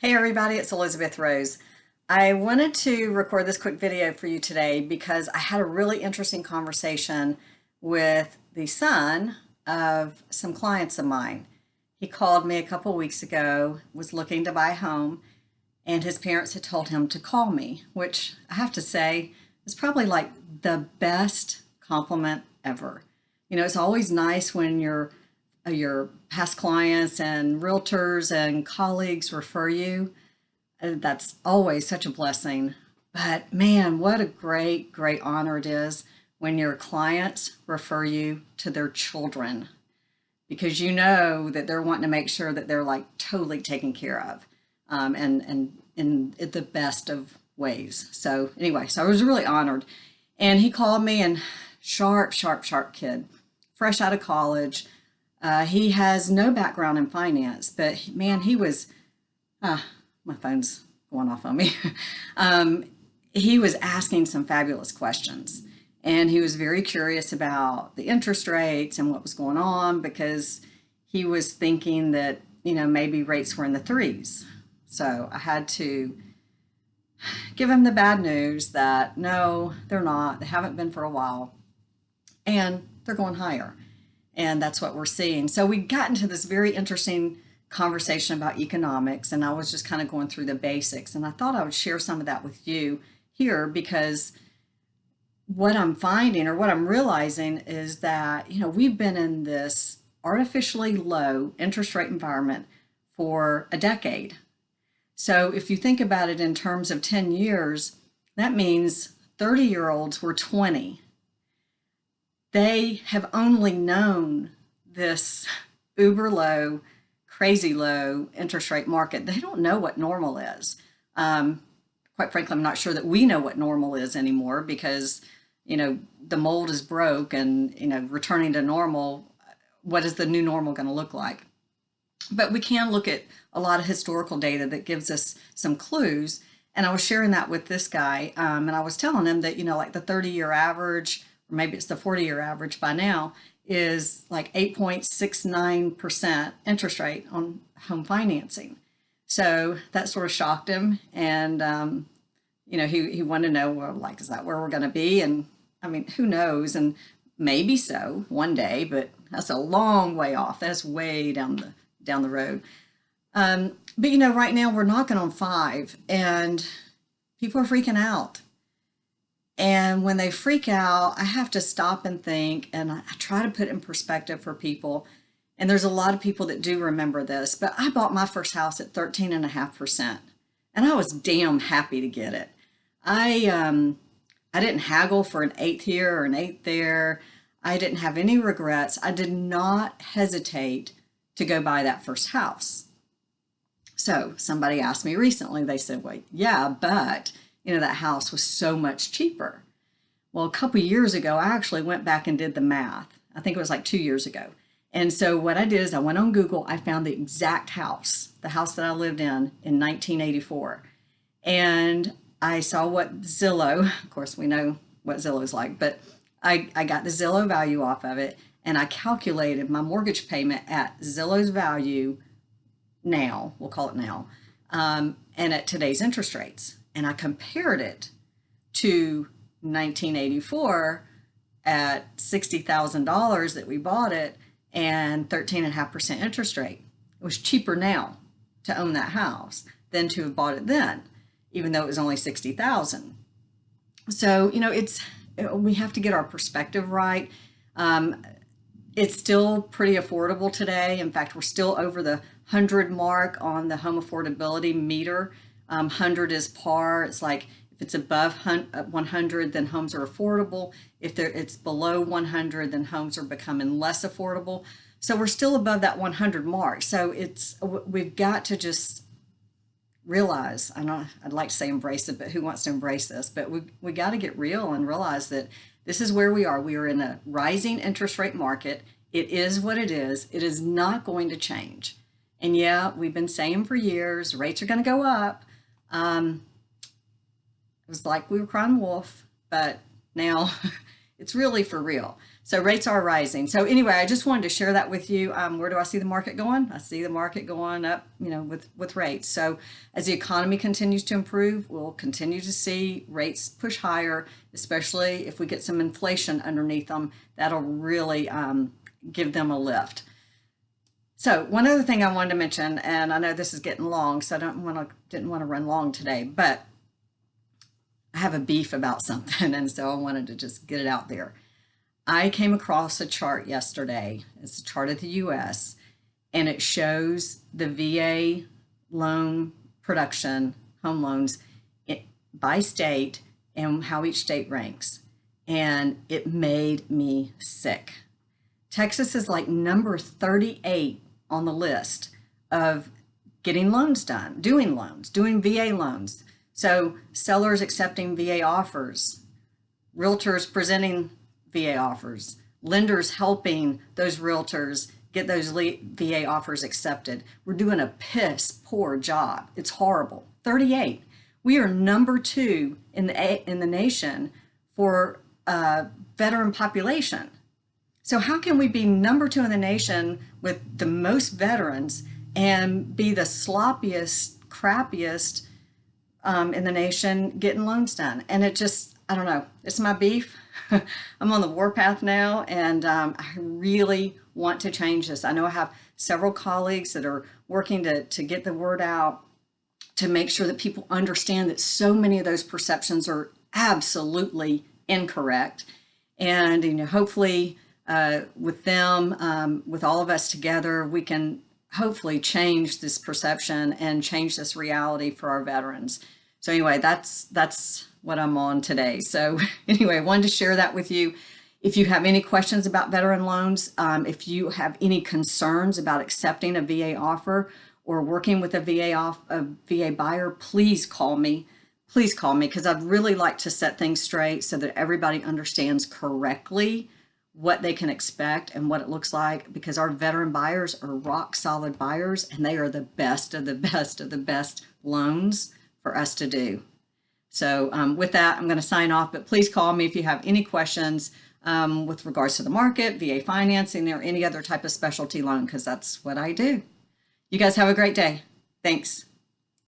Hey everybody, it's Elizabeth Rose. I wanted to record this quick video for you today because I had a really interesting conversation with the son of some clients of mine. He called me a couple weeks ago, was looking to buy a home, and his parents had told him to call me, which I have to say is probably like the best compliment ever. You know, it's always nice when your past clients and realtors and colleagues refer you. That's always such a blessing. But man, what a great honor it is when your clients refer you to their children because you know that they're wanting to make sure that they're like totally taken care of, and in the best of ways. So anyway, so I was really honored. And he called me, and sharp kid, fresh out of college. He has no background in finance, but man, he was, my phone's going off on me. He was asking some fabulous questions, and he was very curious about the interest rates and what was going on because he was thinking that, you know, maybe rates were in the threes. So I had to give him the bad news that no, they're not. They haven't been for a while, and they're going higher. And that's what we're seeing. So we got into this very interesting conversation about economics, and I was just kind of going through the basics. And I thought I would share some of that with you here because what I'm finding or what I'm realizing is that, you know, we've been in this artificially low interest rate environment for a decade. So if you think about it in terms of 10 years, that means 30-year-olds were 20. They have only known this uber low, crazy low interest rate market. They don't know what normal is. Quite frankly, I'm not sure that we know what normal is anymore because, you know, the mold is broke and, you know, returning to normal, what is the new normal going to look like? But we can look at a lot of historical data that gives us some clues. And I was sharing that with this guy, and I was telling him that, you know, like the 30-year average, or maybe it's the 40-year average by now, is like 8.69% interest rate on home financing. So that sort of shocked him. And, you know, he wanted to know, well, like, is that where we're going to be? And I mean, who knows? And maybe so one day, but that's a long way off. That's way down the road. But, you know, right now we're knocking on 5 and people are freaking out. And when they freak out, I have to stop and think, and I try to put in perspective for people. And there's a lot of people that do remember this, but I bought my first house at 13.5%, and I was damn happy to get it. I didn't haggle for an eighth here or an eighth there. I didn't have any regrets. I did not hesitate to go buy that first house. So somebody asked me recently, they said, well, yeah, but you know, that house was so much cheaper. Well, a couple years ago, I actually went back and did the math. I think it was like 2 years ago. And so what I did is I went on Google, I found the exact house, the house that I lived in 1984. And I saw what Zillow, of course, we know what Zillow is like, but I got the Zillow value off of it, and I calculated my mortgage payment at Zillow's value now, we'll call it now, and at today's interest rates. And I compared it to 1984 at $60,000 that we bought it and 13.5% interest rate. It was cheaper now to own that house than to have bought it then, even though it was only 60,000. So, you know, we have to get our perspective right. It's still pretty affordable today. In fact, we're still over the 100 mark on the home affordability meter. 100 is par. It's like if it's above 100, then homes are affordable. If it's below 100, then homes are becoming less affordable. So we're still above that 100 mark. So we've got to just realize, I know I'd like to say embrace it, but who wants to embrace this? But we got to get real and realize that this is where we are. We are in a rising interest rate market. It is what it is. It is not going to change. And yeah, we've been saying for years, rates are going to go up. It was like we were crying wolf, but now it's really for real. So rates are rising. So anyway, I just wanted to share that with you. Where do I see the market going? I see the market going up, with rates. So as the economy continues to improve, we'll continue to see rates push higher, especially if we get some inflation underneath them. That'll really give them a lift. So one other thing I wanted to mention, and I know this is getting long, so I didn't want to run long today, but I have a beef about something, and so I wanted to just get it out there. I came across a chart yesterday. It's a chart of the US, and it shows the VA loan production, home loans, by state and how each state ranks. And it made me sick. Texas is like number 38 on the list of getting loans done, doing VA loans. So sellers accepting VA offers, realtors presenting VA offers, lenders helping those realtors get those VA offers accepted. We're doing a piss poor job. It's horrible. 38. We are number 2 in the nation for veteran population. So how can we be number 2 in the nation with the most veterans and be the sloppiest, crappiest in the nation getting loans done? And it just, I don't know, it's my beef. I'm on the warpath now, and I really want to change this. I know I have several colleagues that are working to get the word out, to make sure that people understand that so many of those perceptions are absolutely incorrect. And hopefully with them, with all of us together, we can hopefully change this perception and change this reality for our veterans. So anyway, that's what I'm on today. So anyway, I wanted to share that with you. If you have any questions about veteran loans, if you have any concerns about accepting a VA offer or working with a VA buyer, please call me. Please call me, because I'd really like to set things straight so that everybody understands correctly what they can expect and what it looks like, because our veteran buyers are rock solid buyers, and they are the best of the best of the best loans for us to do. So with that, I'm going to sign off, but please call me if you have any questions with regards to the market, VA financing, or any other type of specialty loan, because that's what I do. You guys have a great day. Thanks.